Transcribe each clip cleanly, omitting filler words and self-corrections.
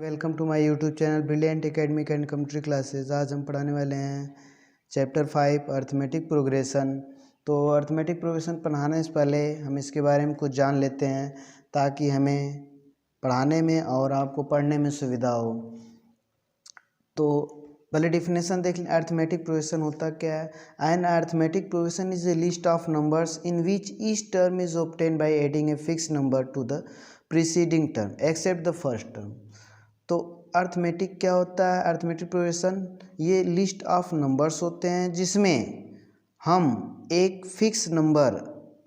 Welcome to my YouTube channel brilliant academic and computer classes. आज हम पढ़ाने वाले हैं चैप्टर 5 अर्थमेटिक प्रोग्रेशन। तो अर्थमेटिक प्रोग्रेशन पढ़ाने से पहले हम इसके बारे में कुछ जान लेते हैं ताकि हमें पढ़ाने में और आपको पढ़ने में सुविधा हो। तो पहले डिफिनेशन देख लें। अर्थमेटिक प्रोग्रेशन होता क्या है। An arithmetic progression is a list of numbers in which each term is obtain by adding a fix number to the preceding term except the first term. तो अर्थमेटिक क्या होता है। Arithmetic progression ये list of numbers होते हैं जिसमें हम एक फिक्स नंबर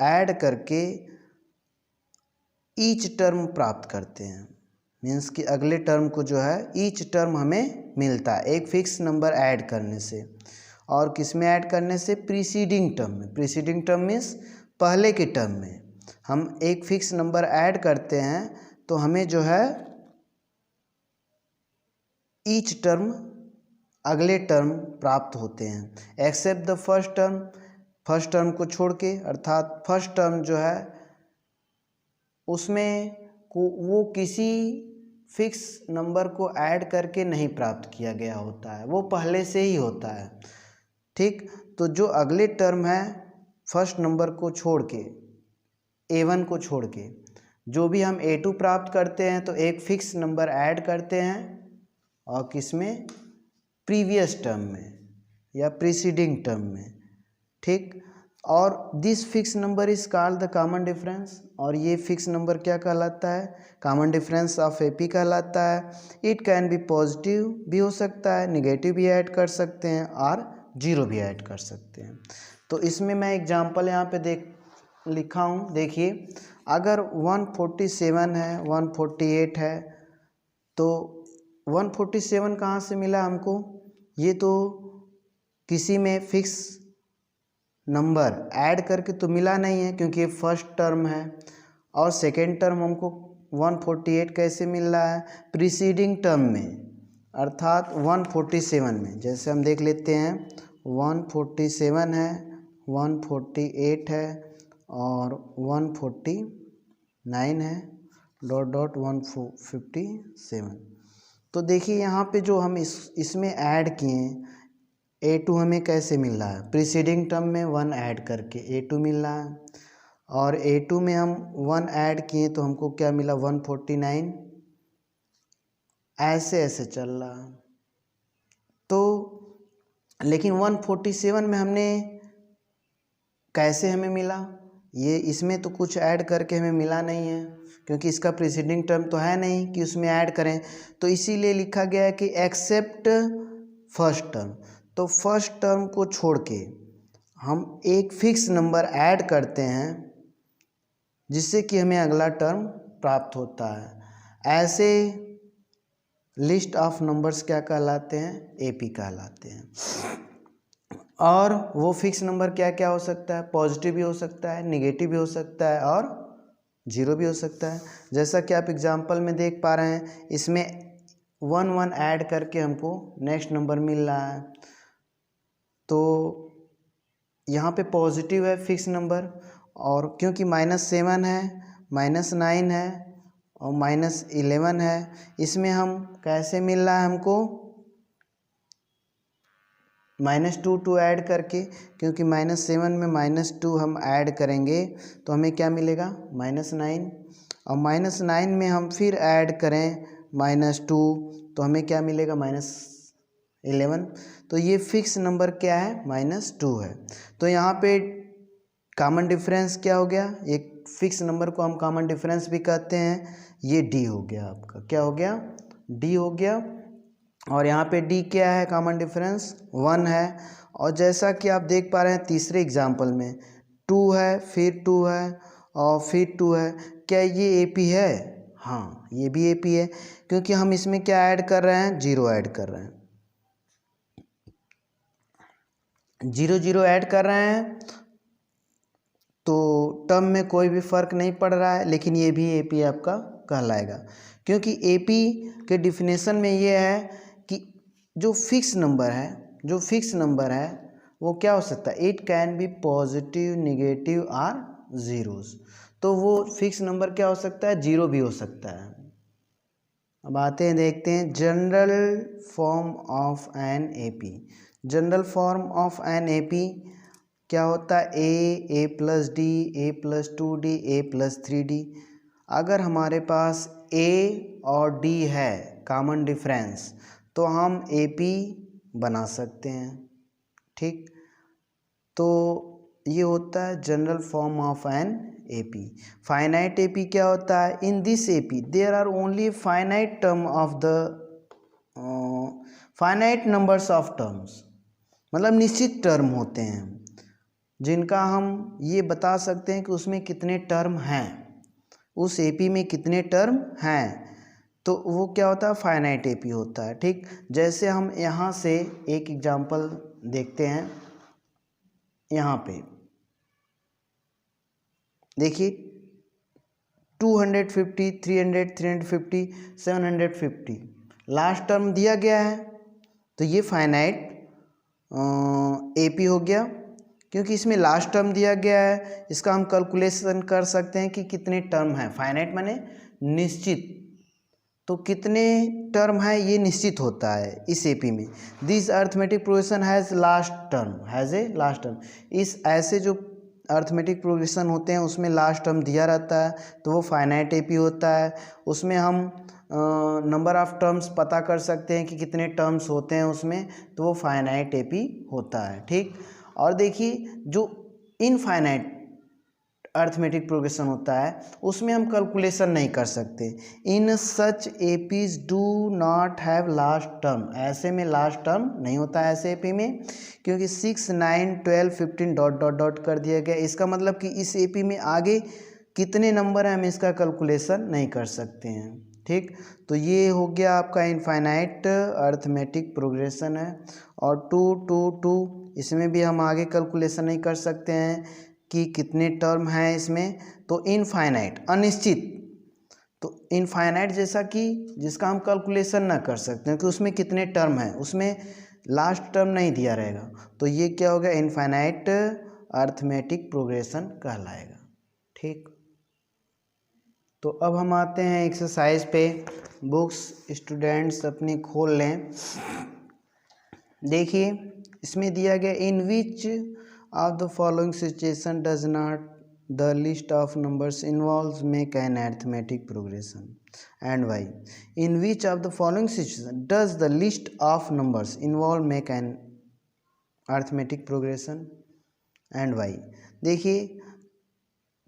ऐड करके ईच टर्म प्राप्त करते हैं। मीन्स कि अगले टर्म को जो है ईच टर्म हमें मिलता है एक फिक्स नंबर ऐड करने से। और किस में ऐड करने से? प्रीसीडिंग टर्म में। प्रीसीडिंग टर्म मीन्स पहले के टर्म में हम एक फिक्स नंबर ऐड करते हैं तो हमें जो है ईच टर्म अगले टर्म प्राप्त होते हैं except the first term. First term को छोड़ के, अर्थात फर्स्ट टर्म जो है उसमें वो किसी फिक्स नंबर को ऐड करके नहीं प्राप्त किया गया होता है, वो पहले से ही होता है। ठीक, तो जो अगले टर्म है फर्स्ट नंबर को छोड़ के, A1 को छोड़ के, जो भी हम A2 प्राप्त करते हैं तो एक फिक्स नंबर ऐड करते हैं और किसमें? प्रीवियस टर्म में या प्रीसीडिंग टर्म में। ठीक, और this fix number is called the common difference. और ये फिक्स नंबर क्या कहलाता है? कॉमन डिफरेंस ऑफ AP कहलाता है। इट कैन बी पॉजिटिव भी हो सकता है, निगेटिव भी ऐड कर सकते हैं और जीरो भी ऐड कर सकते हैं। तो इसमें मैं एग्जांपल यहाँ पे लिखा हूँ। देखिए, अगर 147 है, 148 है, तो 147 कहाँ से मिला हमको? ये तो किसी में फिक्स नंबर ऐड करके तो मिला नहीं है क्योंकि ये फर्स्ट टर्म है। और सेकेंड टर्म हमको 148 कैसे मिल रहा है? प्रीसीडिंग टर्म में, अर्थात 147 में। जैसे हम देख लेते हैं 147 है, 148 है और 149 है, डॉट डॉट 157। तो देखिए यहाँ पे जो हम इसमें ऐड किए A2 हमें कैसे मिल रहा है? प्रीसीडिंग टर्म में 1 ऐड करके A2 मिल रहा है। और A2 में हम 1 ऐड किए तो हमको क्या मिला? 149। ऐसे ऐसे चल रहा है। तो लेकिन 147 में हमने कैसे हमें मिला? ये इसमें तो कुछ ऐड करके हमें मिला नहीं है क्योंकि इसका प्रीसीडिंग टर्म तो है नहीं कि उसमें ऐड करें। तो इसीलिए लिखा गया है कि एक्सेप्ट फर्स्ट टर्म। तो फर्स्ट टर्म को छोड़ के हम एक फिक्स नंबर ऐड करते हैं जिससे कि हमें अगला टर्म प्राप्त होता है। ऐसे लिस्ट ऑफ नंबर्स क्या कहलाते हैं? AP कहलाते हैं। और वो फिक्स नंबर क्या क्या हो सकता है? पॉजिटिव भी हो सकता है, निगेटिव भी हो सकता है और जीरो भी हो सकता है। जैसा कि आप एग्जांपल में देख पा रहे हैं, इसमें 1 ऐड करके हमको नेक्स्ट नंबर मिल रहा है। तो यहाँ पे पॉजिटिव है फिक्स नंबर, और क्योंकि -7 है, -9 है और -11 है, इसमें हम कैसे मिल रहा है हमको? -2 ऐड करके, क्योंकि -7 में -2 हम ऐड करेंगे तो हमें क्या मिलेगा? -9। और -9 में हम फिर ऐड करें -2 तो हमें क्या मिलेगा? -11। तो ये फिक्स नंबर क्या है? -2 है। तो यहाँ पे कॉमन डिफरेंस क्या हो गया? एक फिक्स नंबर को हम कॉमन डिफरेंस भी कहते हैं। ये D हो गया आपका। क्या हो गया? D हो गया। और यहाँ पे D क्या है? कॉमन डिफरेंस 1 है। और जैसा कि आप देख पा रहे हैं तीसरे एग्जाम्पल में 2 है, फिर 2 है और फिर 2 है। क्या ये AP है? हाँ, ये भी AP है क्योंकि हम इसमें क्या ऐड कर रहे हैं? 0 ऐड कर रहे हैं। 0 ऐड कर रहे हैं तो टर्म में कोई भी फर्क नहीं पड़ रहा है, लेकिन ये भी AP आपका कहलाएगा क्योंकि AP के डिफिनेशन में ये है कि जो फिक्स नंबर है वो क्या हो सकता है? It can be positive, negative और जीरोस। तो वो फिक्स नंबर क्या हो सकता है? 0 भी हो सकता है। अब आते हैं, देखते हैं general form of an AP. General form of an AP क्या होता है? ए प्लस डी, ए प्लस 2d, ए प्लस 3d। अगर हमारे पास ए और डी है कॉमन डिफरेंस, तो हम एपी बना सकते हैं। ठीक, तो ये होता है general form of an AP. Finite AP क्या होता है? In this AP there are only finite term of the finite numbers of terms, मतलब निश्चित टर्म होते हैं जिनका हम ये बता सकते हैं कि उसमें कितने टर्म हैं, उस एपी में कितने टर्म हैं, तो वो क्या होता है? फाइनाइट एपी होता है। ठीक, जैसे हम यहाँ से एक एग्जांपल देखते हैं। यहाँ पे देखिए 250, 300, 350, 750 लास्ट टर्म दिया गया है, तो ये फाइनाइट एपी हो गया, क्योंकि इसमें लास्ट टर्म दिया गया है। इसका हम कैलकुलेशन कर सकते हैं कि कितने टर्म हैं। फाइनाइट माने निश्चित, तो कितने टर्म है ये निश्चित होता है इस एपी में। This arithmetic progression has last term, has a last term. इस ऐसे जो अर्थमेटिक प्रोग्रेशन होते हैं उसमें लास्ट टर्म दिया रहता है, तो वो फाइनाइट एपी होता है। उसमें हम नंबर ऑफ टर्म्स पता कर सकते हैं कि कितने टर्म्स होते हैं उसमें, तो वो फाइनाइट एपी होता है। ठीक, और देखिए जो इनफाइनाइट अर्थमेटिक प्रोग्रेशन होता है उसमें हम कैलकुलेशन नहीं कर सकते। In such APs do not have last term, ऐसे में लास्ट टर्म नहीं होता है ऐसे एपी में, क्योंकि 6, 9, 12, 15 डॉट डॉट डॉट कर दिया गया। इसका मतलब कि इस एपी में आगे कितने नंबर हैं हम इसका कैलकुलेशन नहीं कर सकते हैं। ठीक, तो ये हो गया आपका इनफाइनाइट अर्थमेटिक प्रोग्रेशन है। और 2, 2, 2 इसमें भी हम आगे कैलकुलेशन नहीं कर सकते हैं कि कितने टर्म हैं इसमें, तो इनफाइनाइट अनिश्चित, तो इनफाइनाइट जैसा कि जिसका हम कैलकुलेशन ना कर सकते हैं कि उसमें कितने टर्म हैं, उसमें लास्ट टर्म नहीं दिया रहेगा, तो ये क्या होगा? इनफाइनाइट अर्थमेटिक प्रोग्रेशन कहलाएगा। ठीक, तो अब हम आते हैं एक्सरसाइज पे। बुक्स स्टूडेंट्स अपनी खोल लें। देखिए इसमें दिया गया, इन विच of the following situation does not the list of numbers involves make an arithmetic progression and why? In which of the following situation does the list of numbers involve make an arithmetic progression and why? देखिए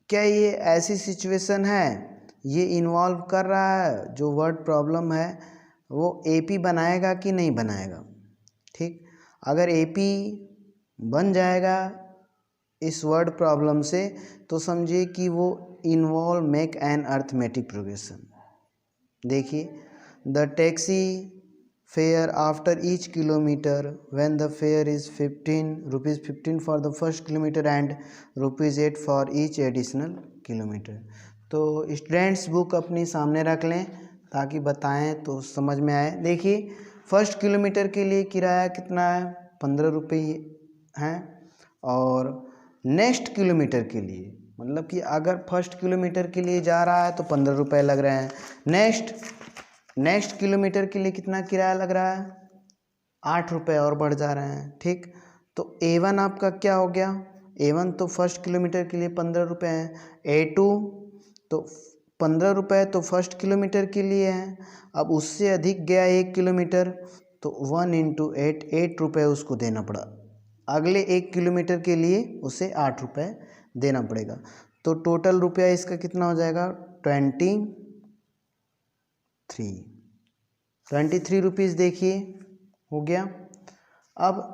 क्या ये ऐसी situation है, ये involve कर रहा है, जो वर्ड प्रॉब्लम है वो एपी बनाएगा कि नहीं बनाएगा। ठीक, अगर एपी बन जाएगा इस वर्ड प्रॉब्लम से, तो समझिए कि वो involve make an arithmetic progression. देखिए, the taxi fare after each kilometre when the fare is 15 rupees 15 for the first kilometre and ₹8 for each additional kilometre. तो स्टूडेंट्स बुक अपनी सामने रख लें ताकि बताएं तो समझ में आए। देखिए फर्स्ट किलोमीटर के लिए किराया कितना है? 15 रुपये हैं, और नेक्स्ट किलोमीटर के लिए, मतलब कि अगर फर्स्ट किलोमीटर के लिए जा रहा है तो 15 रुपये लग रहे हैं। नेक्स्ट किलोमीटर के लिए कितना किराया लग रहा है? 8 रुपये और बढ़ जा रहे हैं। ठीक, तो A1 आपका क्या हो गया? A1 तो फर्स्ट किलोमीटर के लिए 15 रुपये हैं। A2 तो 15 रुपये तो फर्स्ट किलोमीटर के लिए हैं। अब उससे अधिक गया 1 किलोमीटर, तो 1 × 8, 8 रुपये उसको देना पड़ा। अगले 1 किलोमीटर के लिए उसे 8 रुपये देना पड़ेगा। तो टोटल रुपया इसका कितना हो जाएगा? 23 रुपीज़। देखिए हो गया। अब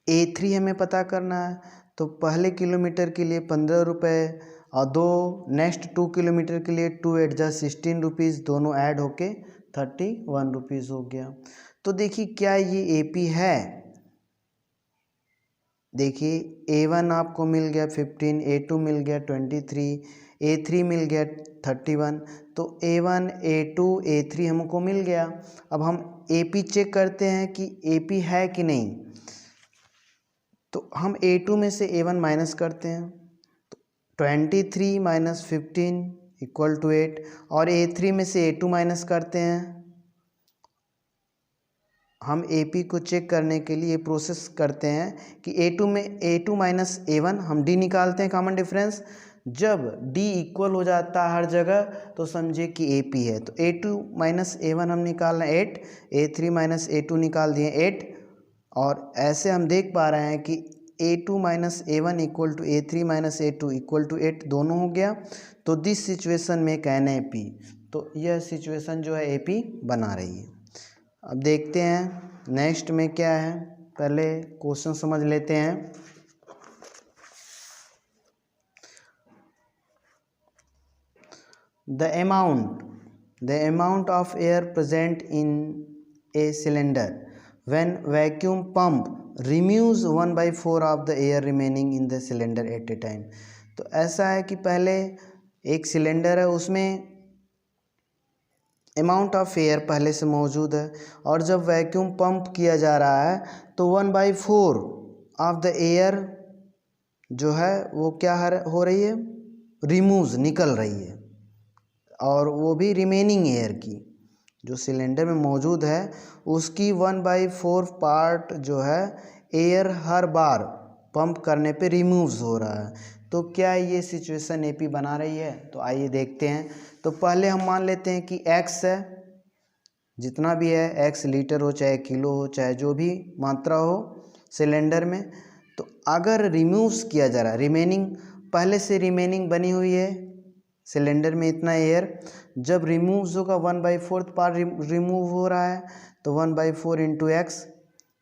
A3 हमें पता करना है, तो पहले किलोमीटर के लिए 15 रुपये और नेक्स्ट 2 किलोमीटर के लिए 2 × 8 = 16 रुपीज़, दोनों ऐड होके 31 रुपीज़ हो गया। तो देखिए क्या ये AP है? देखिए A1 आपको मिल गया 15, A2 मिल गया 23, A3 मिल गया 31, तो A1, A2, A3 हमको मिल गया। अब हम AP चेक करते हैं कि AP है कि नहीं, तो हम A2 में से A1 माइनस करते हैं, तो 23 - 15 इक्वल टू 8 और A3 में से A2 माइनस करते हैं। हम AP को चेक करने के लिए प्रोसेस करते हैं कि A2 में A2 माइनस A1 हम D निकालते हैं कॉमन डिफरेंस। जब D इक्वल हो जाता है हर जगह तो समझे कि AP है। तो A2 माइनस A1 हम निकालना 8, A3 माइनस A2 निकाल दिए 8 और ऐसे हम देख पा रहे हैं कि A2 minus A1 equal to A3 minus A2 equal to 8 दोनों हो गया। तो दिस सिचुएशन में कैन AP, तो यह सिचुएशन जो है AP बना रही है। अब देखते हैं नेक्स्ट में क्या है, पहले क्वेश्चन समझ लेते हैं। The amount of air present in a cylinder when vacuum pump removes 1/4 of the air remaining in the cylinder at a time। तो ऐसा है कि पहले एक सिलेंडर है, उसमें अमाउंट ऑफ एयर पहले से मौजूद है और जब वैक्यूम पंप किया जा रहा है तो 1/4 ऑफ द एयर जो है वो क्या हो रही है, रिमूव निकल रही है, और वो भी रिमेनिंग एयर की जो सिलेंडर में मौजूद है उसकी 1/4 पार्ट जो है एयर हर बार पंप करने पे रिमूव हो रहा है। तो क्या ये सिचुएशन AP बना रही है? तो आइए देखते हैं। तो पहले हम मान लेते हैं कि X है, जितना भी है X लीटर हो चाहे किलो हो चाहे जो भी मात्रा हो सिलेंडर में, तो अगर रिमूव किया जा रहा है, रिमेनिंग पहले से रिमेनिंग बनी हुई है सिलेंडर में इतना एयर, जब रिमूव होगा 1/4 पार्ट रिमूव हो रहा है तो 1/4 इंटू X,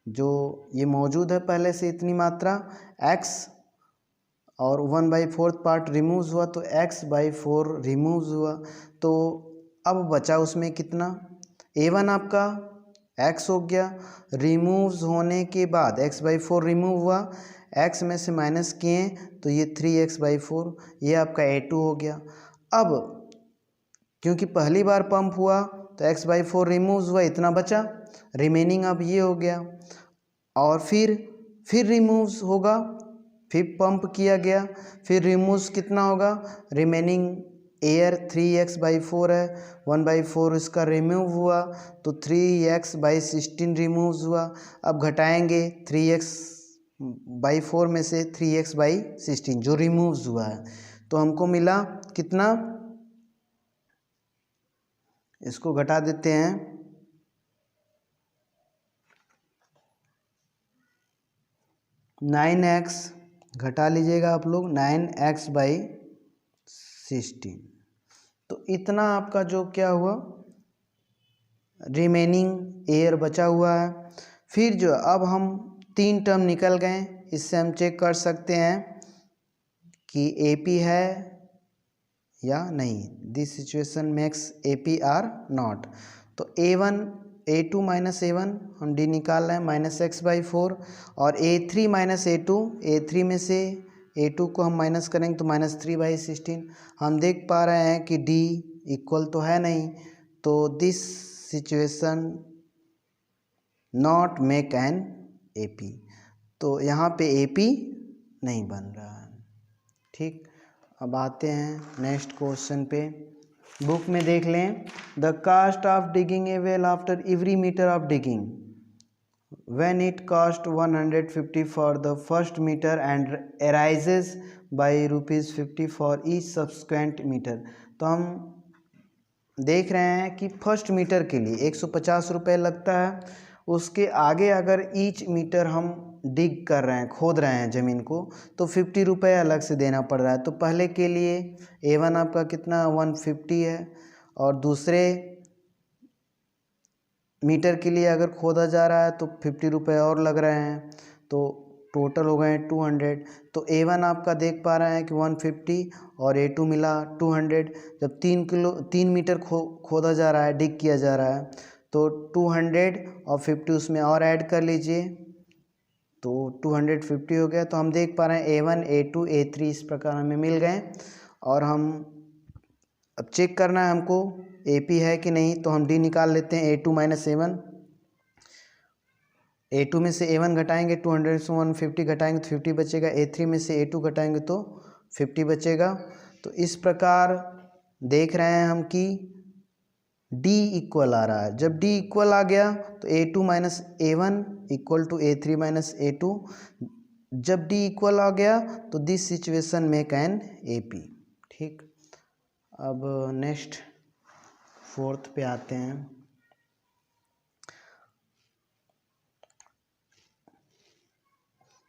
जो ये मौजूद है पहले से इतनी मात्रा X, और 1/4 पार्ट रिमूव हुआ तो X/4 रिमूव हुआ। तो अब बचा उसमें कितना, A1 आपका X हो गया, रिमूव होने के बाद X/4 रिमूव हुआ, X में से माइनस किए तो ये 3X/4, ये आपका A2 हो गया। अब क्योंकि पहली बार पंप हुआ तो X/4 रिमूव हुआ, इतना बचा, रिमेनिंग अब ये हो गया, और फिर रिमूव होगा, फिर पंप किया गया, फिर रिमूव कितना होगा, रिमेनिंग एयर 3X/4 है, 1/4 इसका रिमूव हुआ तो 3X/16 रिमूव हुआ। अब घटाएंगे 3X/4 में से 3X/16 जो रिमूव हुआ है, तो हमको मिला कितना, इसको घटा देते हैं, 9X घटा लीजिएगा आप लोग, 9X/16, तो इतना आपका जो क्या हुआ रिमेनिंग एयर बचा हुआ है। फिर जो अब हम 3 टर्म निकल गए, इससे हम चेक कर सकते हैं कि AP है या नहीं। This situation makes AP or not. तो A2 माइनस A1 हम D निकाल रहे हैं -X/4, और A3 माइनस A2, A3 में से A2 को हम माइनस करेंगे तो -3/16। हम देख पा रहे हैं कि D इक्वल तो है नहीं, तो this situation not make an AP, तो यहाँ पे AP नहीं बन रहा है। ठीक, अब आते हैं नेक्स्ट क्वेश्चन पे। बुक में देख लें, the cost of digging a well after every metre of digging when it cost 150 for the first meter and arises by ₹50 for each subsequent meter। तो हम देख रहे हैं कि फर्स्ट मीटर के लिए 150 रुपये लगता है, उसके आगे अगर ईच मीटर हम डिग कर रहे हैं, खोद रहे हैं ज़मीन को, तो 50 रुपये अलग से देना पड़ रहा है। तो पहले के लिए A1 आपका कितना 150 है, और दूसरे मीटर के लिए अगर खोदा जा रहा है तो 50 रुपये और लग रहे हैं, तो टोटल हो गए 200। तो A1 आपका देख पा रहे हैं कि 150 और A2 मिला 200। जब 3 मीटर खोदा जा रहा है, डिग किया जा रहा है, तो 200 और 50 उसमें और ऐड कर लीजिए, तो 250 हो गया। तो हम देख पा रहे हैं A1, A2, A3 इस प्रकार हमें मिल गए, और हम अब चेक करना है हमको AP है कि नहीं, तो हम D निकाल लेते हैं, A2 माइनस A1, A2 में से A1 घटाएंगे, 200 से 150 घटाएंगे तो 50 बचेगा, A3 में से A2 घटाएंगे तो 50 बचेगा। तो इस प्रकार देख रहे हैं हम कि डी इक्वल आ रहा है। जब डी इक्वल आ गया तो A2 minus A1 equal to A3 minus A2। जब डी इक्वल आ गया तो this situation make an AP। ठीक, अब नेक्स्ट फोर्थ पे आते हैं।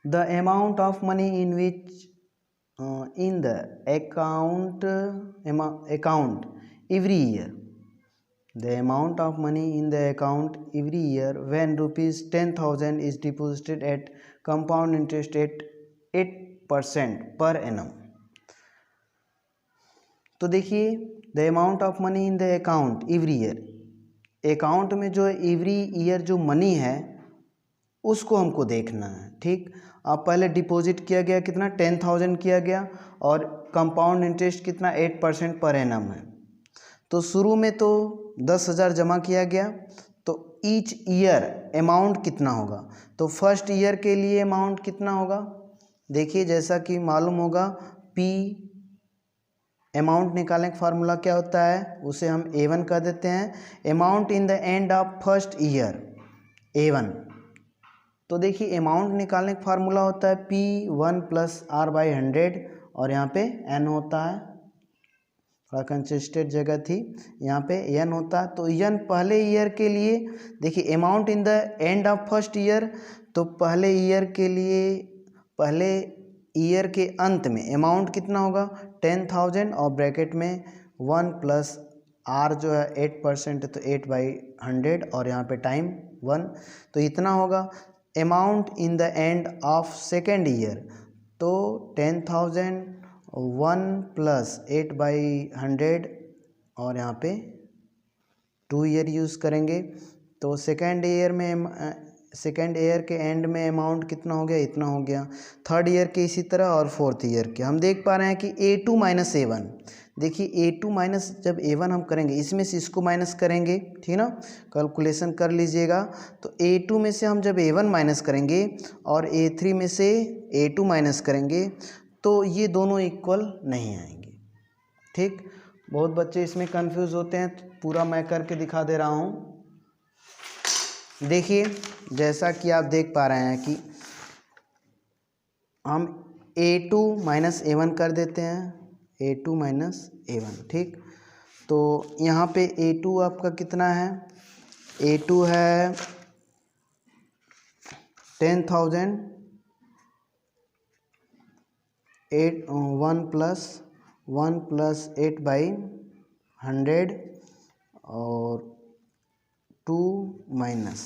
The amount of money in which in the account every year, the amount of money in the account every year when rupees 10,000 is deposited at compound interest at 8% per annum। तो देखिए, the amount of money in the account every year, account में जो every year जो money है उसको हमको देखना है। ठीक, अब पहले डिपॉजिट किया गया कितना, 10,000 किया गया और कंपाउंड इंटरेस्ट कितना 8% पर एनम है। तो शुरू में तो 10,000 जमा किया गया, तो ईच ईयर अमाउंट कितना होगा, तो फर्स्ट ईयर के लिए अमाउंट कितना होगा। देखिए, जैसा कि मालूम होगा पी अमाउंट निकालने का फार्मूला क्या होता है, उसे हम A1 कह देते हैं। Amount in the end of first year A1। तो देखिए, अमाउंट निकालने का फार्मूला होता है P1 प्लस R/100 और यहाँ पे N होता है, थोड़ा कंसिस्टेंट जगह थी, यहाँ पे N होता है। तो N पहले ईयर के लिए, देखिए amount in the end of first year, तो पहले ईयर के लिए पहले ईयर के अंत में अमाउंट कितना होगा 10,000 और ब्रैकेट में 1 प्लस R जो है 8% है तो 8/100 और यहाँ पे टाइम 1, तो इतना होगा। Amount in the end of second year, तो 10,000 1 प्लस 8/100 और यहाँ पे 2 ईयर यूज़ करेंगे। तो सेकेंड ईयर के एंड में अमाउंट कितना हो गया, इतना हो गया। थर्ड ईयर के इसी तरह और फोर्थ ईयर के हम देख पा रहे हैं कि A2 माइनस A1, देखिए A2 माइनस जब A1 हम करेंगे, इसमें से इसको माइनस करेंगे, ठीक ना, कैलकुलेशन कर लीजिएगा। तो A2 में से हम जब A1 माइनस करेंगे और A3 में से A2 माइनस करेंगे तो ये दोनों इक्वल नहीं आएंगे। ठीक, बहुत बच्चे इसमें कंफ्यूज होते हैं, तो पूरा मैं करके दिखा दे रहा हूँ। देखिए, जैसा कि आप देख पा रहे हैं कि हम A2 माइनस A1 कर देते हैं, A2 माइनस A1। ठीक, तो यहाँ पे A2 आपका कितना है, A2 है 10,000, 1 प्लस 8/100 और 2 माइनस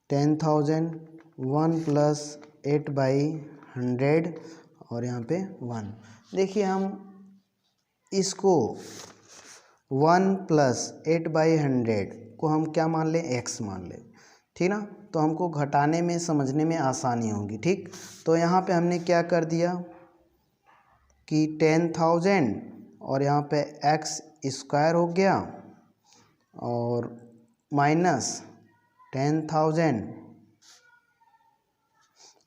10,000 1 प्लस 8/100 और यहाँ पे 1। देखिए, हम इसको 1 प्लस 8/100 को हम क्या मान लें, x मान लें, ठीक ना, तो हमको घटाने में समझने में आसानी होगी। ठीक, तो यहाँ पे हमने क्या कर दिया कि 10,000 और यहाँ पे x स्क्वायर हो गया और माइनस 10,000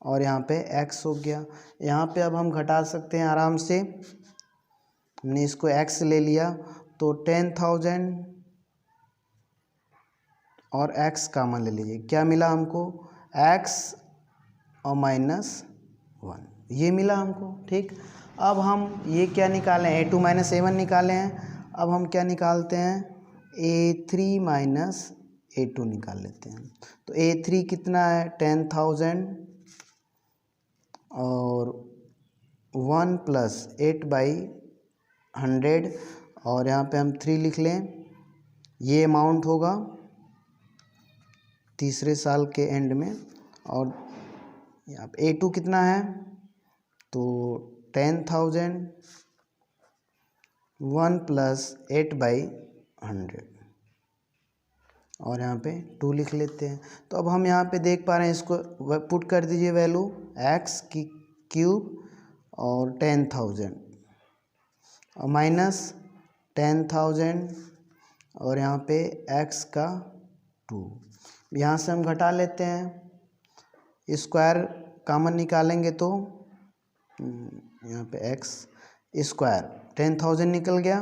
और यहाँ पे x हो गया। यहाँ पे अब हम घटा सकते हैं आराम से, हमने इसको x ले लिया तो 10,000 और x कॉमन ले लीजिए, क्या मिला हमको, x और माइनस 1, ये मिला हमको। ठीक, अब हम ये क्या निकालें, A2 माइनस A1 निकाले हैं। अब हम क्या निकालते हैं, A3 माइनस A2 निकाल लेते हैं। तो A3 कितना है 10,000 और 1 प्लस 8/100 और यहाँ पे हम 3 लिख लें, ये अमाउंट होगा तीसरे साल के एंड में। और यहाँ पे A2 कितना है, तो 10,000 1 प्लस 8/100 और यहाँ पे 2 लिख लेते हैं। तो अब हम यहाँ पे देख पा रहे हैं, इसको पुट कर दीजिए वैल्यू, x की क्यूब और 10,000 और माइनस 10,000 और यहाँ पे x का 2, यहाँ से हम घटा लेते हैं, स्क्वायर कॉमन निकालेंगे तो यहाँ पे एक्स स्क्वायर 10,000 निकल गया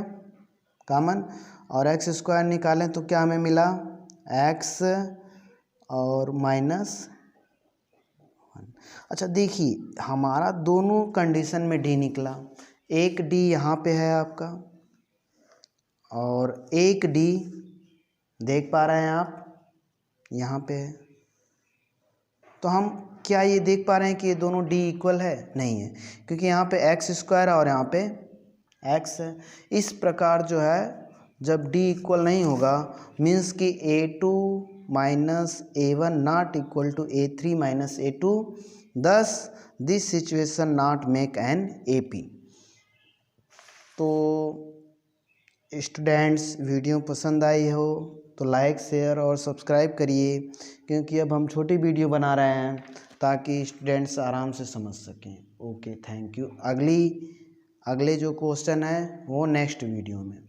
कॉमन, और एक्स स्क्वायर निकालें तो क्या हमें मिला, एक्स और माइनस। अच्छा देखिए हमारा दोनों कंडीशन में डी निकला, एक डी यहाँ पे है आपका और एक डी देख पा रहे हैं आप यहाँ पे है। तो हम क्या ये देख पा रहे हैं कि ये दोनों डी इक्वल है? नहीं है, क्योंकि यहाँ पे एक्स स्क्वायर है और यहाँ पे एक्स है। इस प्रकार जो है जब डी इक्वल नहीं होगा मीन्स कि a2 minus a1 not equal to a3 minus a2, thus this situation not make an AP। तो स्टूडेंट्स वीडियो पसंद आई हो तो लाइक शेयर और सब्सक्राइब करिए, क्योंकि अब हम छोटी वीडियो बना रहे हैं ताकि स्टूडेंट्स आराम से समझ सकें। Okay thank you. अगले जो क्वेश्चन है वो नेक्स्ट वीडियो में।